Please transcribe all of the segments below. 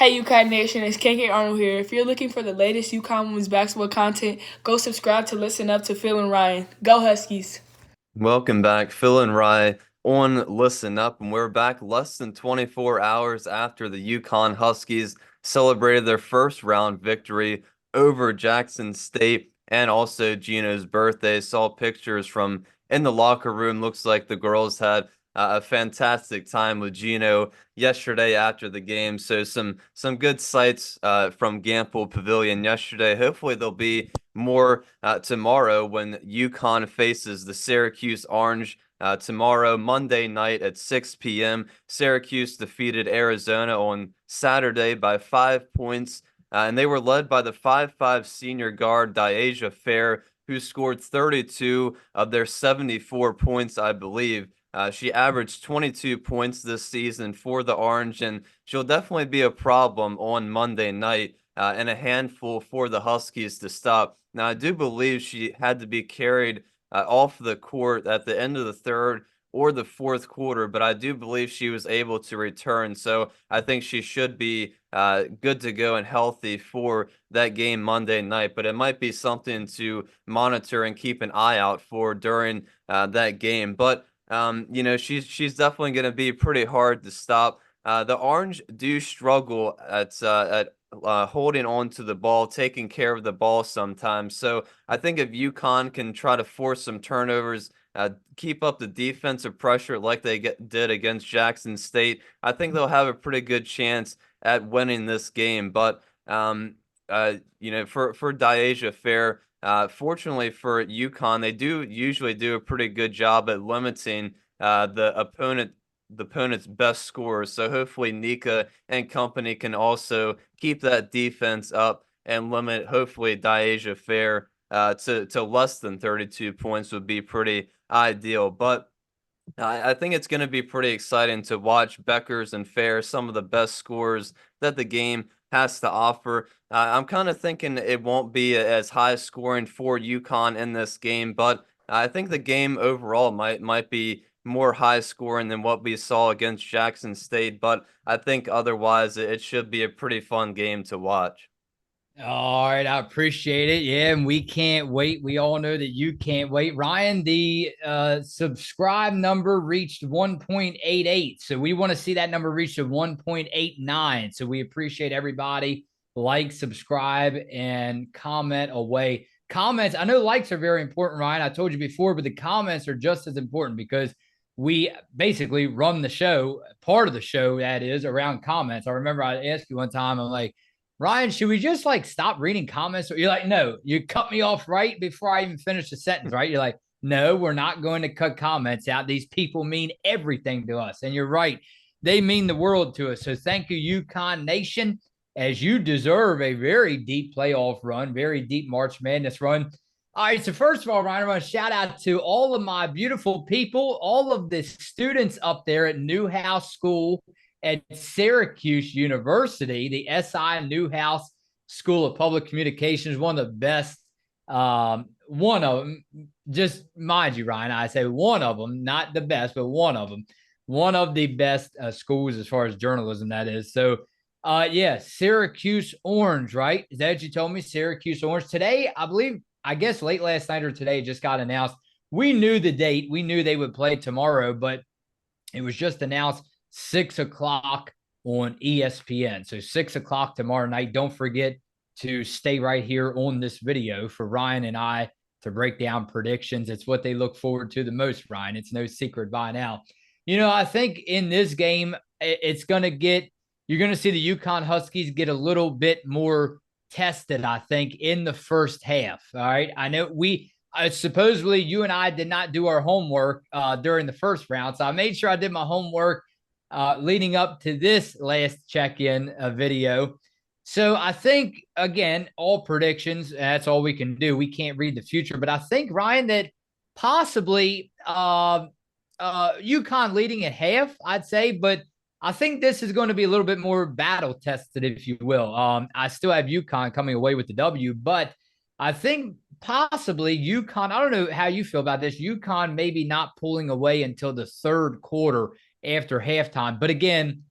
Hey UConn Nation, it's KK Arnold here. If you're looking for the latest UConn women's basketball content, go subscribe to Listen Up to Phil and Ryan. Go Huskies! Welcome back, Phil and Rye on Listen Up, and we're back less than 24 hours after the UConn Huskies celebrated their first round victory over Jackson State and also Gino's birthday. Saw pictures from in the locker room. Looks like the girls had a fantastic time with Gino yesterday after the game. So some good sights from Gamble Pavilion yesterday. Hopefully there'll be more tomorrow when UConn faces the Syracuse Orange tomorrow, Monday night at 6 p.m. Syracuse defeated Arizona on Saturday by 5 points, and they were led by the 5'5" senior guard Diasia Fair, who scored 32 of their 74 points, I believe. She averaged 22 points this season for the Orange, and she'll definitely be a problem on Monday night and a handful for the Huskies to stop. Now, I do believe she had to be carried off the court at the end of the third or the fourth quarter, but I do believe she was able to return. So I think she should be good to go and healthy for that game Monday night. But it might be something to monitor and keep an eye out for during that game. But she's definitely going to be pretty hard to stop. The Orange do struggle at holding on to the ball, taking care of the ball sometimes. So I think if UConn can try to force some turnovers, keep up the defensive pressure like they did against Jackson State, I think they'll have a pretty good chance at winning this game. But for Diasia Fair, fortunately for UConn, they do usually do a pretty good job at limiting the opponent's best scorers. So hopefully Nika and company can also keep that defense up and limit hopefully Diasia Fair to less than 32 points would be pretty ideal. But I think it's going to be pretty exciting to watch Beckers and Fair, some of the best scorers that the game has to offer. I'm kind of thinking it won't be as high scoring for UConn in this game, but I think the game overall might be more high scoring than what we saw against Jackson State. But I think otherwise it should be a pretty fun game to watch. All right, I appreciate it. Yeah, and we can't wait. We all know that you can't wait. Ryan, the subscribe number reached 1.88. So we want to see that number reach to 1.89. So we appreciate everybody. Like, subscribe, and comment away. Comments, I know likes are very important, Ryan. I told you before, but the comments are just as important because we basically run the show, part of the show that is around comments. I remember I asked you one time, I'm like, Ryan, should we just stop reading comments? You're like, no, you cut me off right before I even finish the sentence, right? You're like, no, we're not going to cut comments out. These people mean everything to us. And you're right. They mean the world to us. So thank you, UConn Nation, as you deserve a very deep playoff run, very deep March Madness run. All right. So first of all, Ryan, I want to shout out to all of my beautiful people, all of the students up there at Newhouse School at Syracuse University, the SI Newhouse School of Public Communications, one of the best. One of them, just mind you, Ryan, I say one of them, not the best, but one of them, one of the best schools as far as journalism that is. So, yeah, Syracuse Orange, right? Is that what you told me? Syracuse Orange today, I guess late last night or today just got announced. We knew the date. We knew they would play tomorrow, but it was just announced 6 o'clock on ESPN. So 6 o'clock tomorrow night. Don't forget to stay right here on this video for Ryan and I to break down predictions. It's what they look forward to the most, Ryan. It's no secret by now. I think in this game, you're going to see the UConn Huskies get a little bit more tested, I think, in the first half. All right. I know supposedly you and I did not do our homework during the first round. So I made sure I did my homework leading up to this last check-in video. So I think, again, all predictions, that's all we can do. We can't read the future. But I think, Ryan, that possibly UConn leading at half, I'd say. But I think this is going to be a little bit more battle tested, if you will. I still have UConn coming away with the W, but I think possibly UConn, I don't know how you feel about this, UConn maybe not pulling away until the third quarter after halftime. But again,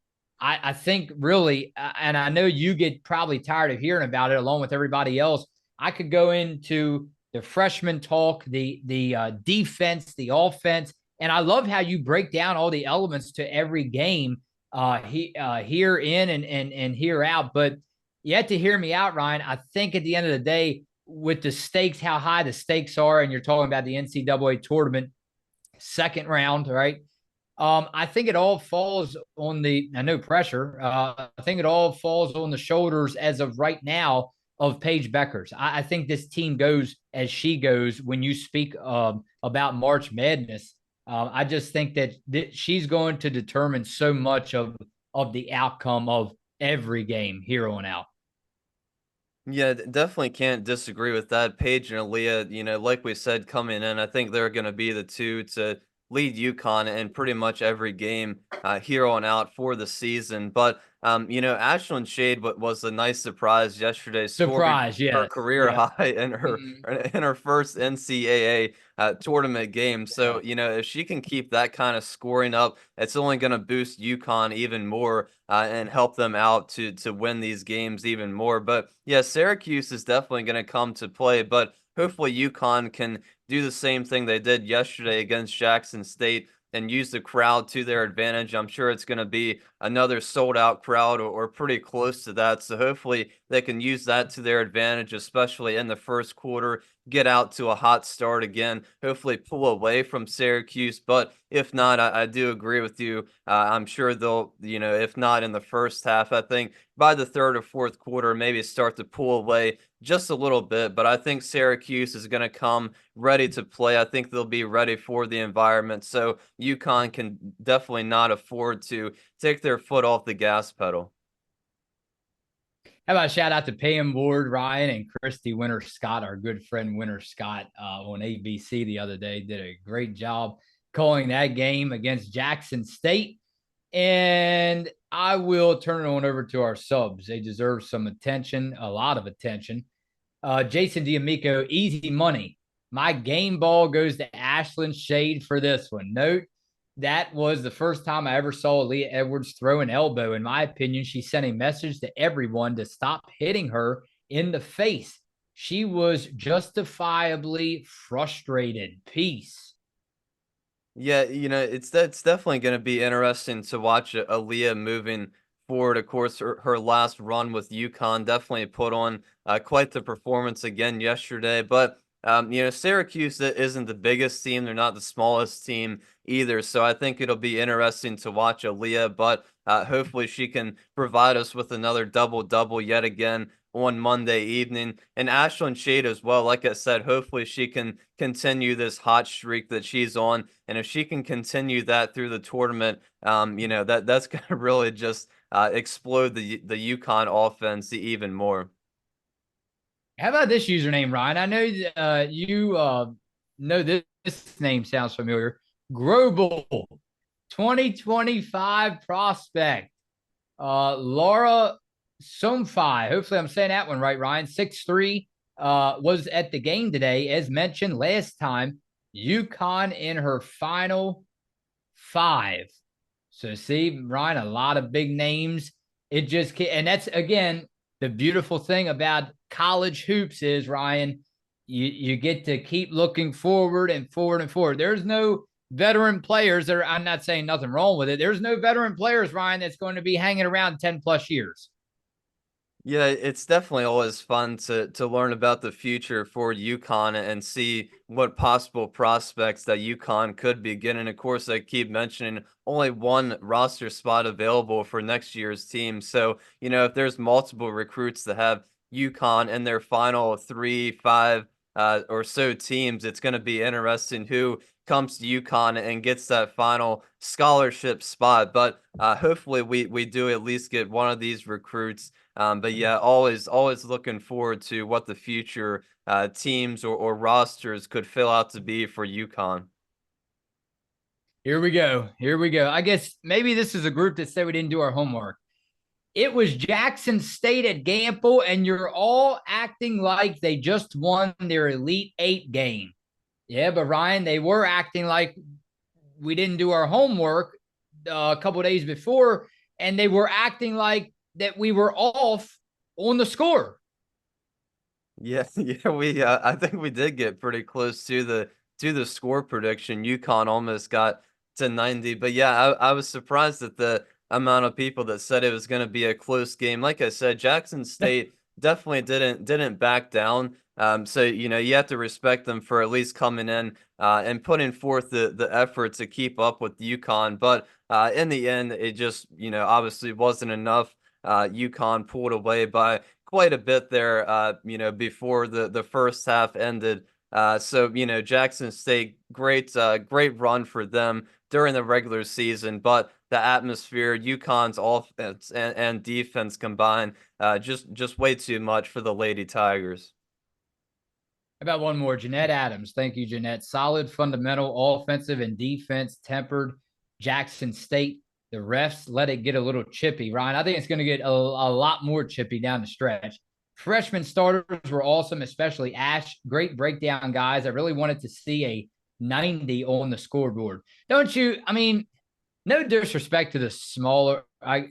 I think really, and I know you get probably tired of hearing about it along with everybody else. I could go into the freshman talk, the defense, the offense, and I love how you break down all the elements to every game here in and here out. But you have to hear me out, Ryan. I think at the end of the day, with the stakes, how high the stakes are, and you're talking about the NCAA tournament, second round, right? I think it all falls on no pressure. I think it all falls on the shoulders as of right now of Paige Beckers. I think this team goes as she goes when you speak about March Madness. I just think that she's going to determine so much of the outcome of every game here on out. Yeah, definitely can't disagree with that. Paige and Aaliyah, like we said coming in, I think they're going to be the two to lead UConn in pretty much every game here on out for the season. But Ashlyn Shade was a nice surprise yesterday, scoring Surprise, her yes. career Yeah. high in her first NCAA tournament game. So if she can keep that kind of scoring up, it's only going to boost UConn even more and help them out to win these games even more. But yeah, Syracuse is definitely going to come to play, but hopefully UConn can do the same thing they did yesterday against Jackson State and use the crowd to their advantage. I'm sure it's going to be another sold out crowd or pretty close to that. So hopefully they can use that to their advantage, especially in the first quarter, get out to a hot start again, hopefully pull away from Syracuse. But if not, I do agree with you. I'm sure they'll, if not in the first half, I think by the third or fourth quarter, maybe start to pull away just a little bit. But I think Syracuse is going to come ready to play. I think they'll be ready for the environment. So UConn can definitely not afford to take their foot off the gas pedal. How about a shout out to Pam Ward, Ryan, and Christy Winter Scott, our good friend Winter Scott on ABC the other day. Did a great job calling that game against Jackson State. And I will turn it on over to our subs. They deserve some attention, a lot of attention. Jason D'Amico, easy money. My game ball goes to Ashlyn Shade for this one. Note, that was the first time I ever saw Leah Edwards throw an elbow. In my opinion, she sent a message to everyone to stop hitting her in the face. She was justifiably frustrated. Peace. Yeah, it's definitely going to be interesting to watch Aaliyah moving forward. Of course, her last run with UConn definitely put on quite the performance again yesterday. But Syracuse isn't the biggest team; they're not the smallest team either. So I think it'll be interesting to watch Aaliyah. But hopefully, she can provide us with another double yet again on Monday evening. And Ashlyn Shade as well. Like I said, hopefully she can continue this hot streak that she's on. And if she can continue that through the tournament, that's going to really just explode the UConn offense even more. How about this username, Ryan? I know you know this name sounds familiar. Grobel, 2025 prospect. Laura Somfi. Hopefully, I'm saying that one right, Ryan. 6'3", was at the game today, as mentioned last time. UConn in her final 5. So, see, Ryan, a lot of big names. It just and that's again the beautiful thing about college hoops is, Ryan, you get to keep looking forward and forward and forward. There's no veteran players that are, I'm not saying nothing wrong with it. There's no veteran players, Ryan, that's going to be hanging around 10 plus years. Yeah, it's definitely always fun to learn about the future for UConn and see what possible prospects that UConn could be getting. Of course, I keep mentioning only one roster spot available for next year's team. So, if there's multiple recruits that have UConn in their final 3, 5 or so teams, it's going to be interesting who comes to UConn and gets that final scholarship spot. But hopefully we do at least get one of these recruits. But yeah, always looking forward to what the future teams or rosters could fill out to be for UConn. Here we go. Here we go. I guess maybe this is a group that said we didn't do our homework. It was Jackson State at Gamble, and you're all acting like they just won their Elite Eight game. Yeah, but Ryan, they were acting like we didn't do our homework a couple of days before, and they were acting like that we were off on the score. Yeah, yeah, I think we did get pretty close to the score prediction. UConn almost got to 90, but yeah, I was surprised at the amount of people that said it was going to be a close game. Like I said, Jackson State definitely didn't back down. So you have to respect them for at least coming in and putting forth the effort to keep up with UConn. But in the end, it just obviously wasn't enough. UConn pulled away by quite a bit there, before the first half ended. So Jackson State, great run for them during the regular season, but the atmosphere, UConn's offense and defense combined, just way too much for the Lady Tigers. About one more, Jeanette Adams. Thank you, Jeanette. Solid fundamental offensive and defense tempered Jackson State. The refs let it get a little chippy. Ryan, I think it's going to get a lot more chippy down the stretch. Freshman starters were awesome, especially Ash. Great breakdown guys. I really wanted to see a 90 on the scoreboard. Don't you? I mean, no disrespect to the smaller,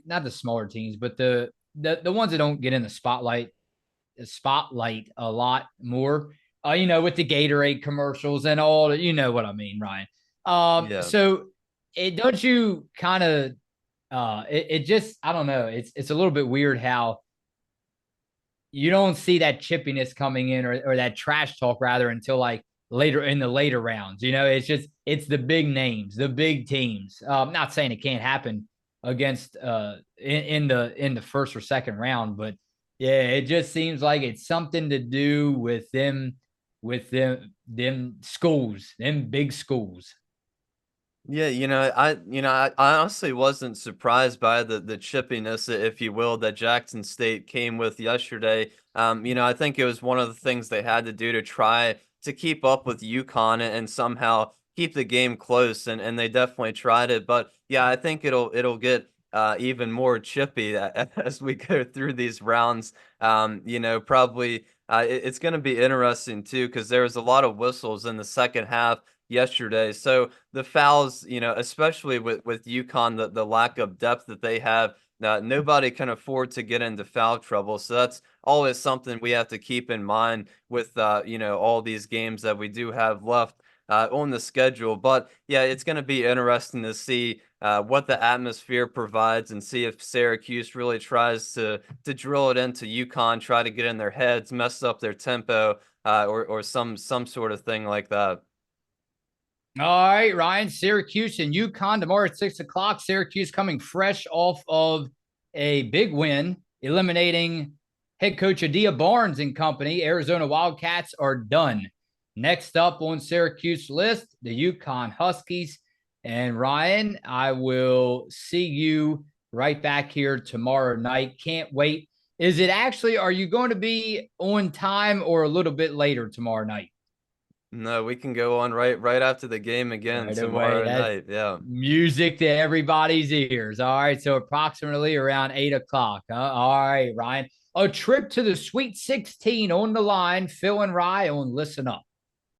not the smaller teams, but the ones that don't get in the spotlight a lot more. With the Gatorade commercials and all, you know what I mean, Ryan. Yeah. So it don't you kind of it just I don't know. It's a little bit weird how you don't see that chippiness coming in or that trash talk rather until like later in the later rounds. It's the big names, the big teams. Not saying it can't happen against in the first or second round, but yeah, it just seems like it's something to do with them schools, them big schools. Yeah, I honestly wasn't surprised by the chippiness, if you will, that Jackson State came with yesterday. I think it was one of the things they had to do to try to keep up with UConn and somehow keep the game close, and they definitely tried it. But yeah, I think it'll get even more chippy as we go through these rounds. Probably it's going to be interesting too because there was a lot of whistles in the second half yesterday. So the fouls, especially with UConn, the lack of depth that they have, nobody can afford to get into foul trouble. So that's always something we have to keep in mind with all these games that we do have left on the schedule. But yeah, it's going to be interesting to see what the atmosphere provides and see if Syracuse really tries to drill it into UConn, try to get in their heads, mess up their tempo, or some sort of thing like that. All right, Ryan, Syracuse and UConn tomorrow at 6 o'clock. Syracuse coming fresh off of a big win, eliminating head coach Adia Barnes and company. Arizona Wildcats are done. Next up on Syracuse list, the UConn Huskies. And Ryan, I will see you right back here tomorrow night. Can't wait. Are you going to be on time or a little bit later tomorrow night? No, we can go on right after the game again Right away. tomorrow That's night. Yeah. music to everybody's ears. All right. So approximately around 8 o'clock. All right, Ryan. A trip to the Sweet 16 on the line. Phil and Rye on Listen Up.